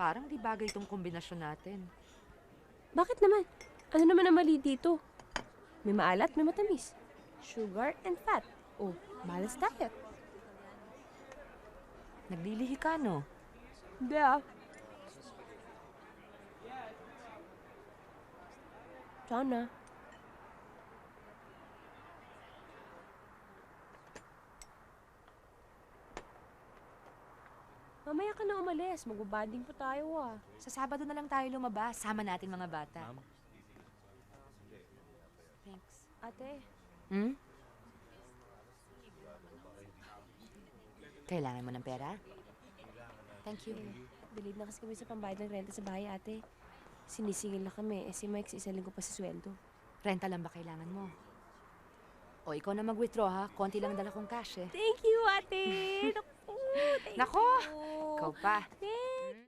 Parang di bagay itong kombinasyon natin. Bakit naman? Ano naman ang mali dito? May maalat, may matamis. Sugar and fat. Oh, malas diet. Naglilihi ka, no? Hindi ah. Sana. Mamaya ka na umalis. Magbabanding pa tayo ah. Sa Sabado na lang tayo lumabas. Sama natin mga bata. Thanks. Ate, Hmm? Kailangan mo ng pera? Thank you. delayed na kasi kami sa pambayad ng renta sa bahay, ate. Sinisingil na kami. Si Mike, isa linggo pa sa sweldo. Renta lang ba kailangan mo? O, ikaw na mag-withdraw, ha? Konti lang dala kong cash, eh. Thank you, ate! Naku, thank Nako! you! Ikaw pa. Thank